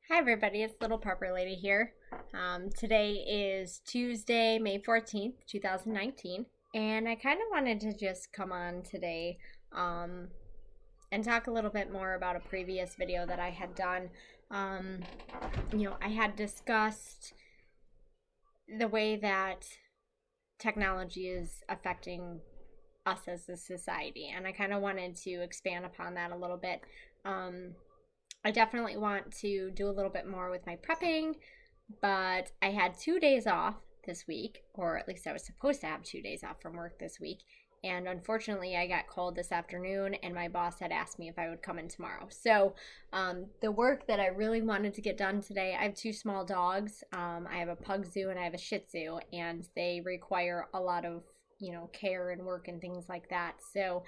Hi everybody, it's Little Pepper Lady here. Today is Tuesday, May 14th, 2019, and I kind of wanted to just come on today and talk a little bit more about a previous video that I had done. I had discussed the way that technology is affecting us as a society, and I kind of wanted to expand upon that a little bit. I definitely want to do a little bit more with my prepping, but I had 2 days off this week, or at least I was supposed to have 2 days off from work this week. And unfortunately, I got called this afternoon, and my boss had asked me if I would come in tomorrow. So the work that I really wanted to get done today, I have two small dogs. I have a Pug Zoo and I have a Shih Tzu, and they require a lot of, care and work and things like that. So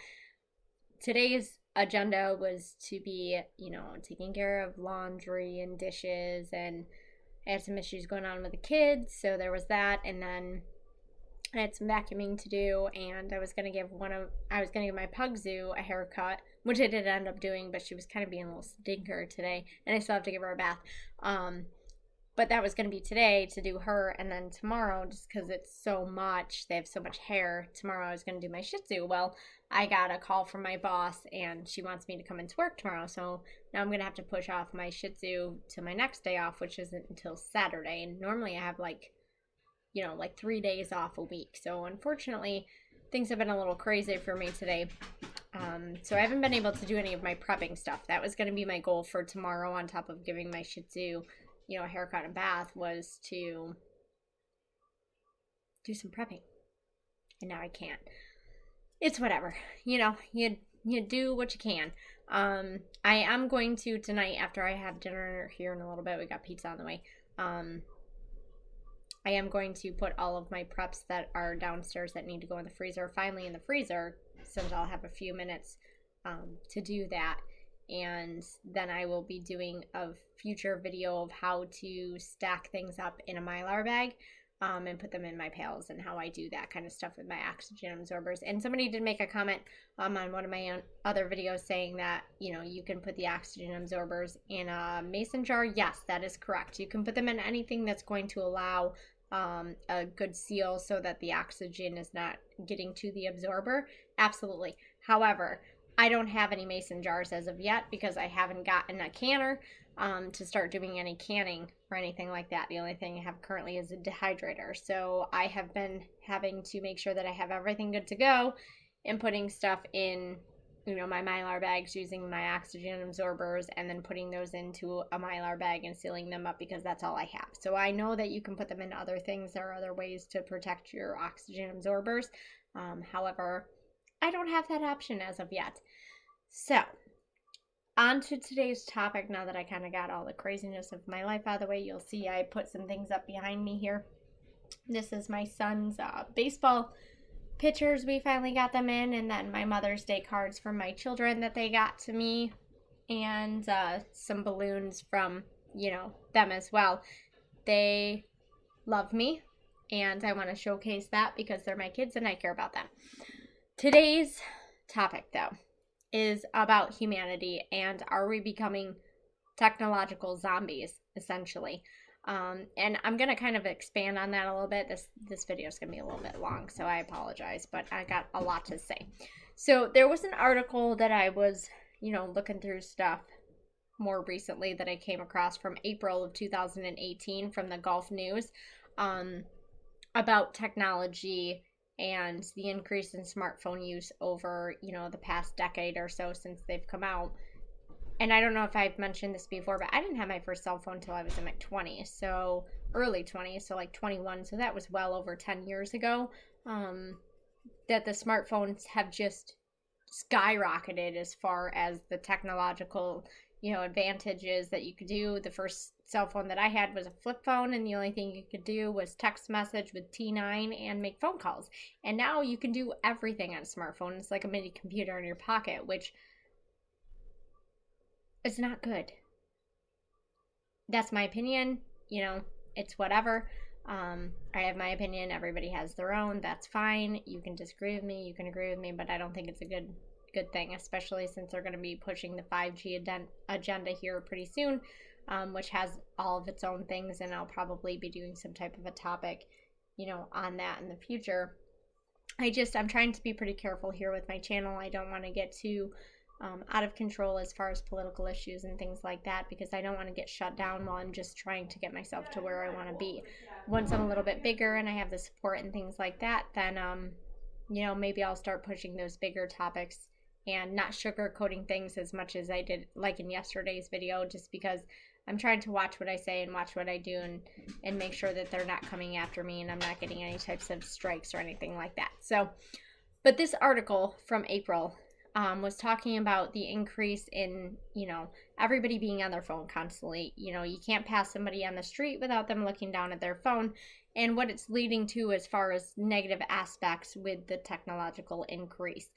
today's agenda was to be, taking care of laundry and dishes, and I had some issues going on with the kids, so there was that. And then I had some vacuuming to do, and I was gonna give my Pug Zoo a haircut, which I did end up doing, but she was kind of being a little stinker today, and I still have to give her a bath. But that was going to be today to do her, and then tomorrow, just because it's so much, they have so much hair, tomorrow I was going to do my Shih Tzu. Well, I got a call from my boss, and she wants me to come into work tomorrow, so now I'm going to have to push off my Shih Tzu to my next day off, which isn't until Saturday, and normally I have like 3 days off a week, so unfortunately, things have been a little crazy for me today. So I haven't been able to do any of my prepping stuff. That was going to be my goal for tomorrow, on top of giving my Shih Tzu a haircut and bath, was to do some prepping. And now I can't. It's whatever. You do what you can. I am going to tonight, after I have dinner here in a little bit, we got pizza on the way. I am going to put all of my preps that are downstairs that need to go in the freezer finally in the freezer, since I'll have a few minutes to do that. And then I will be doing a future video of how to stack things up in a Mylar bag and put them in my pails, and how I do that kind of stuff with my oxygen absorbers. And somebody did make a comment on one of my other videos saying that, you can put the oxygen absorbers in a mason jar. Yes, that is correct. You can put them in anything that's going to allow a good seal so that the oxygen is not getting to the absorber. Absolutely. However, I don't have any mason jars as of yet, because I haven't gotten a canner to start doing any canning or anything like that. The only thing I have currently is a dehydrator. So I have been having to make sure that I have everything good to go, and putting stuff in, my Mylar bags, using my oxygen absorbers, and then putting those into a Mylar bag and sealing them up, because that's all I have. So I know that you can put them in other things. There are other ways to protect your oxygen absorbers. However, I don't have that option as of yet. So, on to today's topic. Now that I kind of got all the craziness of my life out of the way, you'll see I put some things up behind me here. This is my son's baseball pictures. We finally got them in, and then my Mother's Day cards from my children that they got to me, and some balloons from, them as well. They love me, and I want to showcase that because they're my kids and I care about them. Today's topic, though, is about humanity, and are we becoming technological zombies, essentially. And I'm going to kind of expand on that a little bit. This video is going to be a little bit long, so I apologize, but I got a lot to say. So there was an article that I was, looking through stuff more recently that I came across from April of 2018 from the Gulf News about technology and the increase in smartphone use over, the past decade or so since they've come out. And I don't know if I've mentioned this before, but I didn't have my first cell phone until I was in my 20s, so early 20s, so like 21. So that was well over 10 years ago, that the smartphones have just skyrocketed as far as the technological, advantages that you could do. The first cell phone that I had was a flip phone, and the only thing you could do was text message with T9 and make phone calls. And now you can do everything on a smartphone. It's like a mini computer in your pocket, which is not good. That's my opinion. It's whatever. I have my opinion. Everybody has their own. That's fine. You can disagree with me. You can agree with me, but I don't think it's a good thing, especially since they're going to be pushing the 5G agenda here pretty soon, which has all of its own things, and I'll probably be doing some type of a topic, on that in the future. I'm trying to be pretty careful here with my channel. I don't want to get too out of control as far as political issues and things like that, because I don't want to get shut down while I'm just trying to get myself to where I want to be. Once I'm a little bit bigger and I have the support and things like that, then maybe I'll start pushing those bigger topics and not sugarcoating things as much as I did like in yesterday's video, just because I'm trying to watch what I say and watch what I do, and make sure that they're not coming after me and I'm not getting any types of strikes or anything like that. So, but this article from April was talking about the increase in, everybody being on their phone constantly. You can't pass somebody on the street without them looking down at their phone, and what it's leading to as far as negative aspects with the technological increase.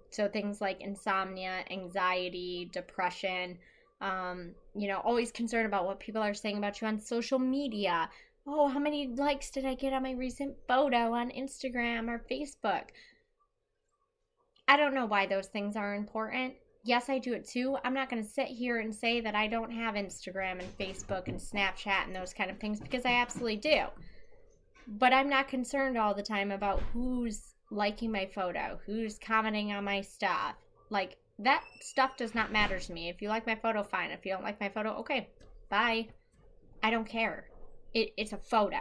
So things like insomnia, anxiety, depression, always concerned about what people are saying about you on social media. Oh, how many likes did I get on my recent photo on Instagram or Facebook? I don't know why those things are important. Yes, I do it too. I'm not going to sit here and say that I don't have Instagram and Facebook and Snapchat and those kind of things, because I absolutely do. But I'm not concerned all the time about who's liking my photo, who's commenting on my stuff. Like, that stuff does not matter to me. If you like my photo, fine. If you don't like my photo, okay, bye. I don't care. It's a photo.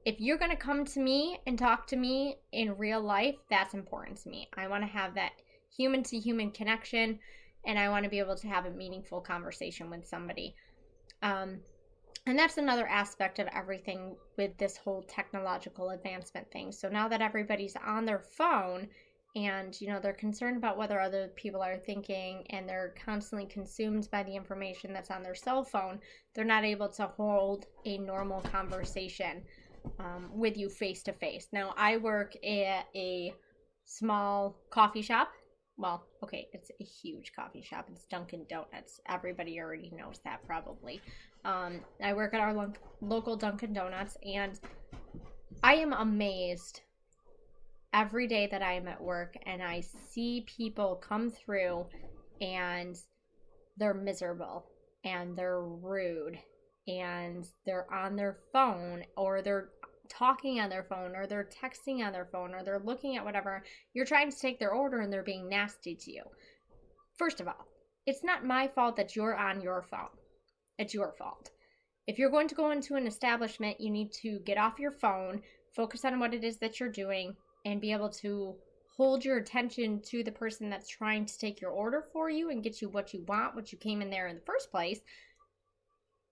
If you're going to come to me and talk to me in real life, that's important to me. I want to have that human-to-human connection, and I want to be able to have a meaningful conversation with somebody. And that's another aspect of everything with this whole technological advancement thing. So now that everybody's on their phone and, they're concerned about whether other people are thinking, and they're constantly consumed by the information that's on their cell phone, they're not able to hold a normal conversation with you face to face. Now, I work at a small coffee shop. Well, okay, it's a huge coffee shop. It's Dunkin' Donuts. Everybody already knows that probably. I work at our local Dunkin' Donuts, and I am amazed every day that I am at work and I see people come through and they're miserable and they're rude and they're on their phone, or they're talking on their phone, or they're texting on their phone, or they're looking at whatever. You're trying to take their order and they're being nasty to you. First of all, it's not my fault that you're on your phone. It's your fault. If you're going to go into an establishment, you need to get off your phone, focus on what it is that you're doing, and be able to hold your attention to the person that's trying to take your order for you and get you what you want, what you came in there in the first place.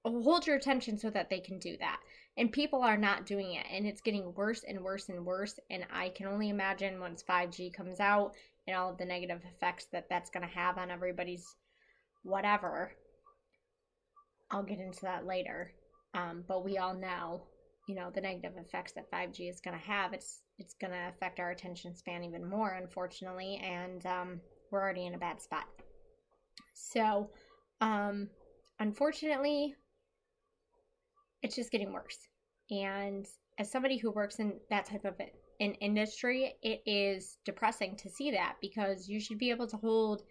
Hold your attention so that they can do that. And people are not doing it, and it's getting worse and worse and worse. And I can only imagine once 5G comes out and all of the negative effects that that's going to have on everybody's whatever. I'll get into that later. But we all know, the negative effects that 5G is going to have. It's going to affect our attention span even more, unfortunately, and we're already in a bad spot. So, unfortunately, it's just getting worse. And as somebody who works in that type of an industry, it is depressing to see that, because you should be able to hold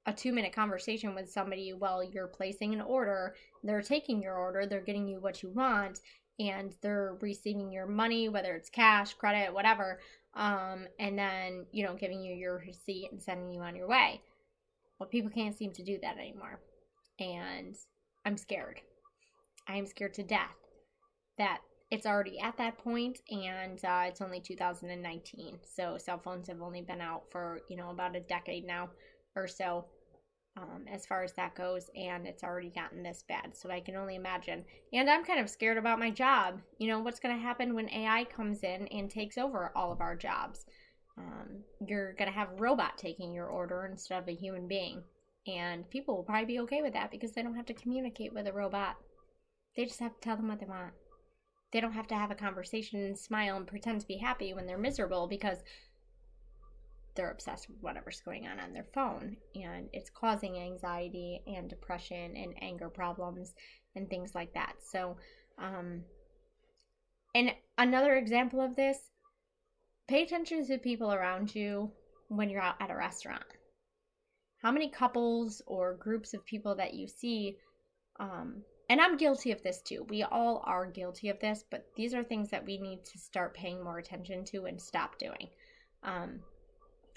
a 2-minute conversation with somebody while you're placing an order. They're taking your order, they're getting you what you want, and they're receiving your money, whether it's cash, credit, whatever, and then, giving you your receipt and sending you on your way. Well, people can't seem to do that anymore. And I'm scared. I am scared to death that it's already at that point, and it's only 2019. So cell phones have only been out for, about a decade now or so, as far as that goes, and it's already gotten this bad. So I can only imagine. And I'm kind of scared about my job. What's going to happen when AI comes in and takes over all of our jobs? You're going to have a robot taking your order instead of a human being. And people will probably be okay with that, because they don't have to communicate with a robot. They just have to tell them what they want. They don't have to have a conversation and smile and pretend to be happy when they're miserable, because they're obsessed with whatever's going on their phone, and it's causing anxiety and depression and anger problems and things like that. So, and another example of this, pay attention to people around you when you're out at a restaurant? How many couples or groups of people that you see, and I'm guilty of this too. We all are guilty of this, but these are things that we need to start paying more attention to and stop doing.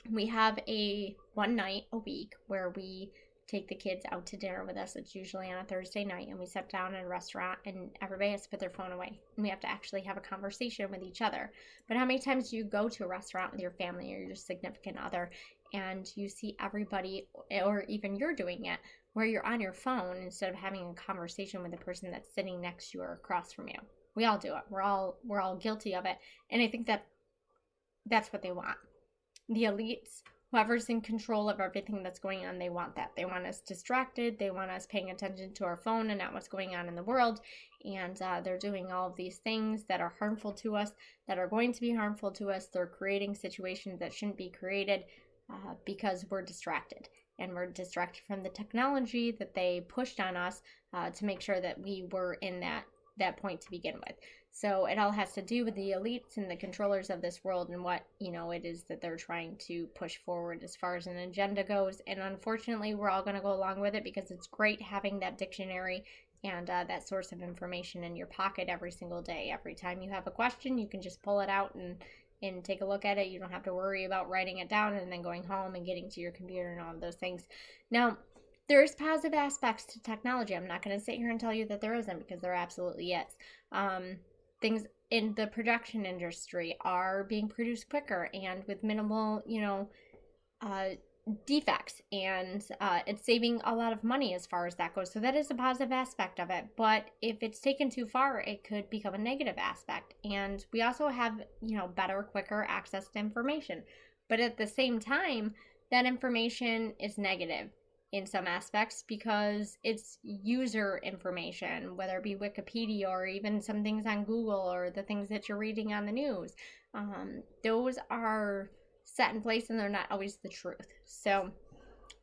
We have a one night a week where we take the kids out to dinner with us. It's usually on a Thursday night, and we sit down in a restaurant and everybody has to put their phone away and we have to actually have a conversation with each other. But how many times do you go to a restaurant with your family or your significant other and you see everybody, or even you're doing it, where you're on your phone instead of having a conversation with the person that's sitting next to you or across from you? We all do it. We're all guilty of it. And I think that that's what they want. The elites, whoever's in control of everything that's going on, they want that. They want us distracted. They want us paying attention to our phone and not what's going on in the world. And they're doing all of these things that are harmful to us, that are going to be harmful to us. They're creating situations that shouldn't be created because we're distracted. And we're distracted from the technology that they pushed on us to make sure that we were in that point to begin with. So it all has to do with the elites and the controllers of this world and what, it is that they're trying to push forward as far as an agenda goes. And unfortunately, we're all going to go along with it because it's great having that dictionary and that source of information in your pocket every single day. Every time you have a question, you can just pull it out and take a look at it. You don't have to worry about writing it down and then going home and getting to your computer and all of those things. Now, there's positive aspects to technology. I'm not going to sit here and tell you that there isn't, because there absolutely is. Things in the production industry are being produced quicker and with minimal, defects, and it's saving a lot of money as far as that goes. So that is a positive aspect of it. But if it's taken too far, it could become a negative aspect. And we also have, better, quicker access to information. But at the same time, that information is negative in some aspects because it's user information, whether it be Wikipedia or even some things on Google or the things that you're reading on the news. Those are set in place and they're not always the truth. So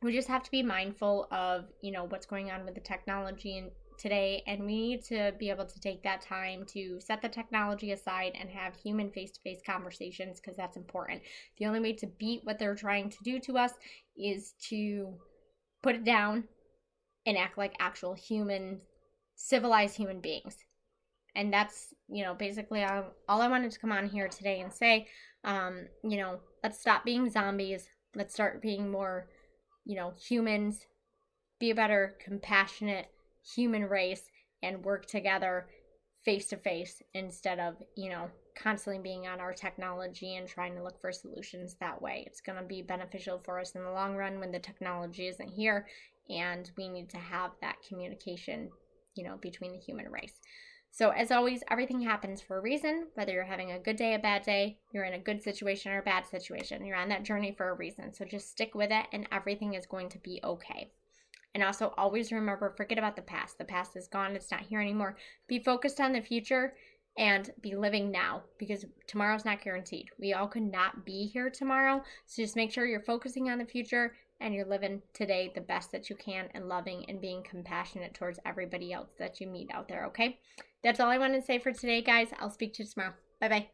we just have to be mindful of, what's going on with the technology today, and we need to be able to take that time to set the technology aside and have human face-to-face conversations, because that's important. The only way to beat what they're trying to do to us is to put it down and act like actual human, civilized human beings. And that's, basically all I wanted to come on here today and say. Let's stop being zombies. Let's start being more, humans. Be a better, compassionate human race and work together face to face instead of, constantly being on our technology and trying to look for solutions that way. It's going to be beneficial for us in the long run when the technology isn't here, and we need to have that communication, between the human race. So as always, everything happens for a reason. Whether you're having a good day, a bad day, you're in a good situation or a bad situation, you're on that journey for a reason. So just stick with it and everything is going to be okay. And also always remember, forget about the past. The past is gone. It's not here anymore. Be focused on the future and be living now, because tomorrow's not guaranteed. We all could not be here tomorrow. So just make sure you're focusing on the future and you're living today the best that you can, and loving and being compassionate towards everybody else that you meet out there, okay? That's all I wanted to say for today, guys. I'll speak to you tomorrow. Bye-bye.